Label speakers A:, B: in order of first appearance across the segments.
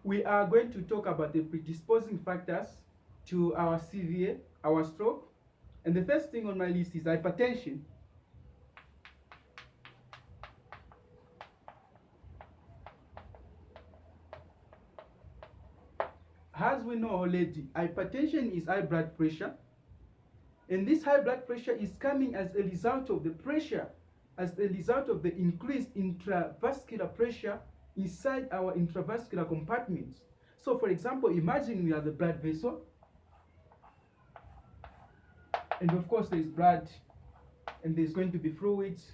A: we are going to talk about the predisposing factors to our CVA, our stroke. And the first thing on my list is hypertension. As we know already, hypertension is high blood pressure. And this high blood pressure is coming as a result of the pressure, as a result of the increased intravascular pressure inside our intravascular compartments. So for example, imagine we have the blood vessel, and of course there is blood, and there's going to be fluids.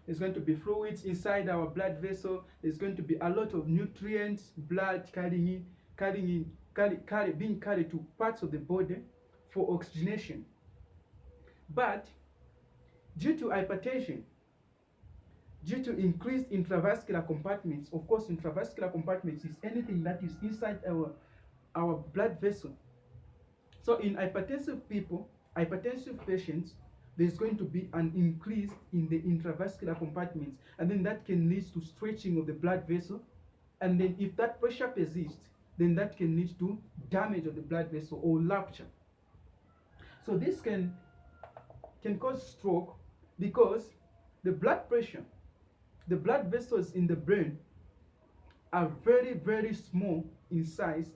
A: There's going to be fluids inside our blood vessel. There's going to be a lot of nutrients, blood being carried to parts of the body for oxygenation. But due to hypertension, due to increased intravascular compartments, of course, intravascular compartments is anything that is inside our blood vessel. So in hypertensive patients, there's going to be an increase in the intravascular compartments, and then that can lead to stretching of the blood vessel. And then if that pressure persists, then that can lead to damage of the blood vessel or rupture. So this can cause stroke because the blood pressure, the blood vessels in the brain are very, very small in size,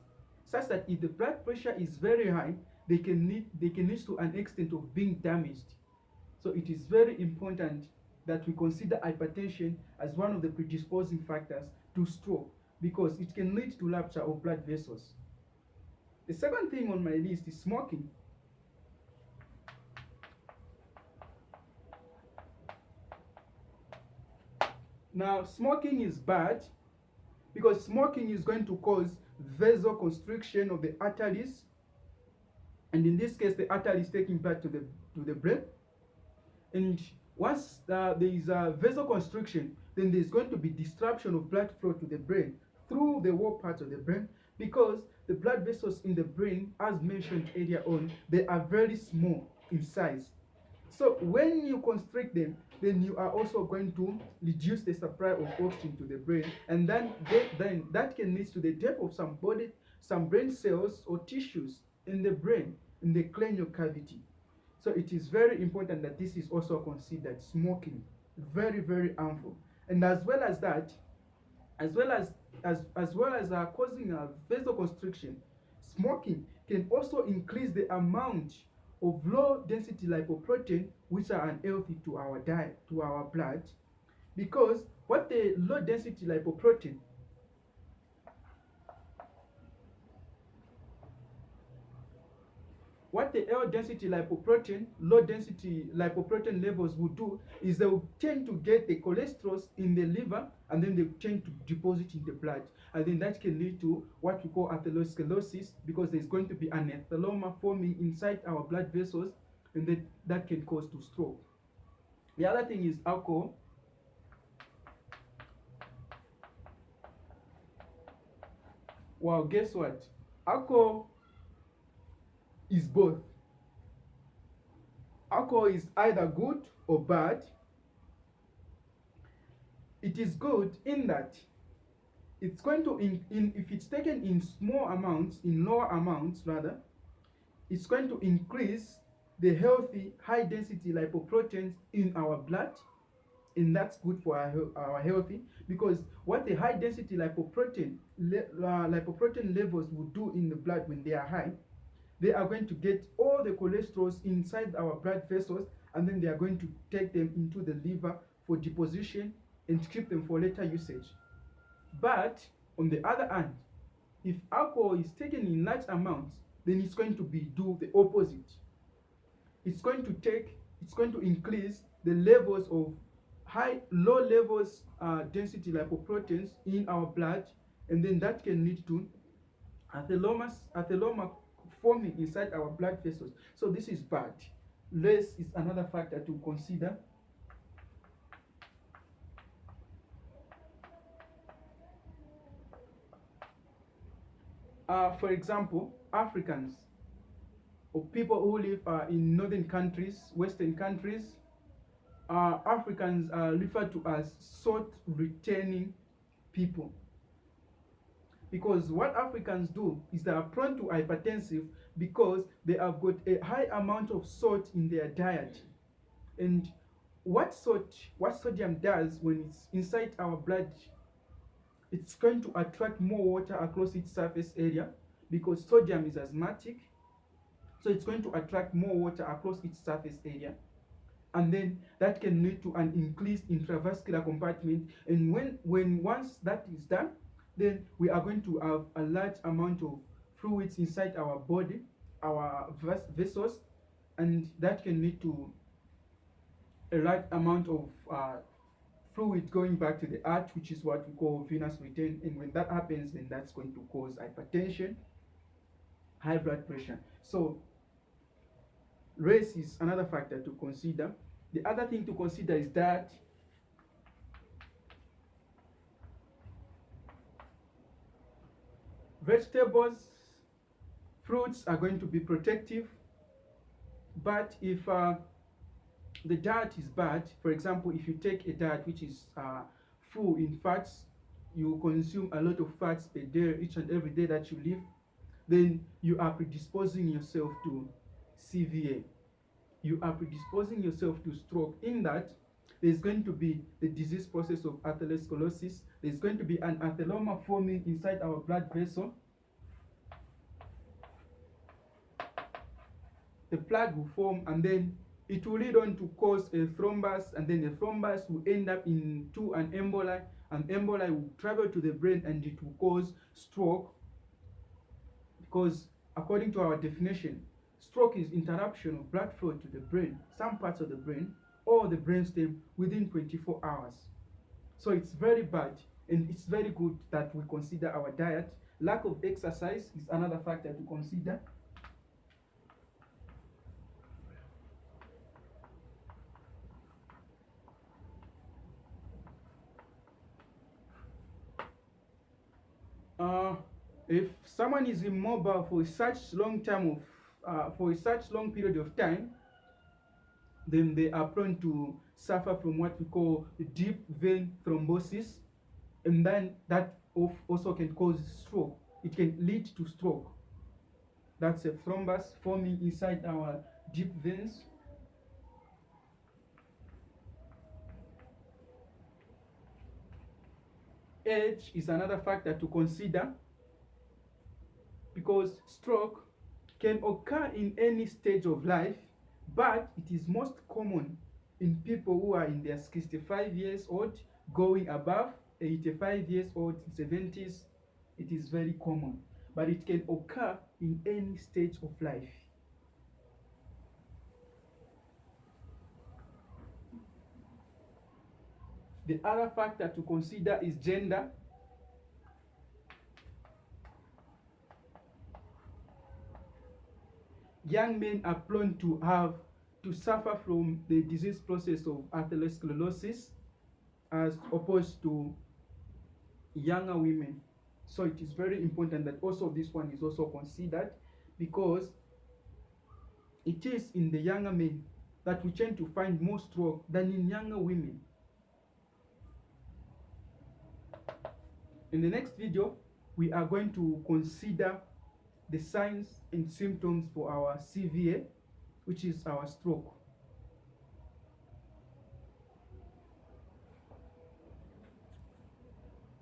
A: such that if the blood pressure is very high, they can lead to an extent of being damaged. So it is very important that we consider hypertension as one of the predisposing factors to stroke, because it can lead to rupture of blood vessels. The second thing on my list is smoking. Now, smoking is bad because smoking is going to cause vasoconstriction of the arteries, and in this case the artery is taking blood to the brain. And once there is a vasoconstriction, then there's going to be disruption of blood flow to the brain through the whole part of the brain, because the blood vessels in the brain, as mentioned earlier on, they are very small in size. So when you constrict them, then you are also going to reduce the supply of oxygen to the brain, and then that can lead to the death of some brain cells or tissues in the brain, in the cranial cavity. So it is very important that this is also considered. Smoking, very, very harmful. And as well as that, as well as causing a vasoconstriction, smoking can also increase the amount of low density lipoprotein, which are unhealthy to our diet, to our blood, because what the low density lipoprotein what the low density lipoprotein levels will do is they will tend to get the cholesterol in the liver, and then they tend to deposit in the blood, and then that can lead to what we call atherosclerosis, because there's going to be an atheroma forming inside our blood vessels, and that can cause to stroke. The other thing is alcohol. Well, guess what? Alcohol is both. Alcohol is either good or bad. It is good in that it's going to, if it's taken in small amounts, in lower amounts rather, it's going to increase the healthy high density lipoproteins in our blood, and that's good for our healthy, because what the high density lipoprotein levels will do in the blood when they are high, they are going to get all the cholesterols inside our blood vessels, and then they are going to take them into the liver for deposition and keep them for later usage. But on the other hand, if alcohol is taken in large amounts, then it's going to do the opposite. It's going to increase the levels of low levels density lipoproteins in our blood, and then that can lead to atheroma forming inside our blood vessels. So this is bad. Less is another factor to consider. For example, Africans or people who live in northern countries, western countries, Africans are referred to as salt retaining people, because what Africans do is they are prone to hypertensive because they have got a high amount of salt in their diet. And what sodium does when it's inside our blood, it's going to attract more water across its surface area, because sodium is asthmatic, so it's going to attract more water across its surface area, and then that can lead to an increased intravascular compartment. And when once that is done, then we are going to have a large amount of fluids inside our body, our vessels, and that can lead to a large amount of fluid going back to the heart, which is what we call venous return. And when that happens, then that's going to cause hypertension, high blood pressure. So race is another factor to consider. The other thing to consider is that vegetables, fruits are going to be protective, but if the diet is bad, for example, if you take a diet which is full in fats, you consume a lot of fats per day, each and every day that you live, then you are predisposing yourself to CVA. You are predisposing yourself to stroke, in that there's going to be the disease process of atherosclerosis. There's going to be an atheroma forming inside our blood vessel. The plug will form, and then it will lead on to cause a thrombus, and then the thrombus will end up into an emboli, and emboli will travel to the brain, and it will cause stroke, because according to our definition, stroke is interruption of blood flow to the brain, some parts of the brain, or the brainstem within 24 hours. So it's very bad, and it's very good that we consider our diet. Lack of exercise is another factor to consider. If someone is immobile for such long time for such long period of time, then they are prone to suffer from what we call deep vein thrombosis, and then that also can cause stroke. It can lead to stroke. That's a thrombus forming inside our deep veins. Age is another factor to consider, because stroke can occur in any stage of life, but it is most common in people who are in their 65 years old, going above 85 years old, 70s. It is very common, but it can occur in any stage of life. The other factor to consider is gender. Young men are prone to suffer from the disease process of atherosclerosis as opposed to younger women. So it is very important that also this one is also considered, because it is in the younger men that we tend to find more stroke than in younger women. In the next video, we are going to consider the signs and symptoms for our CVA, which is our stroke.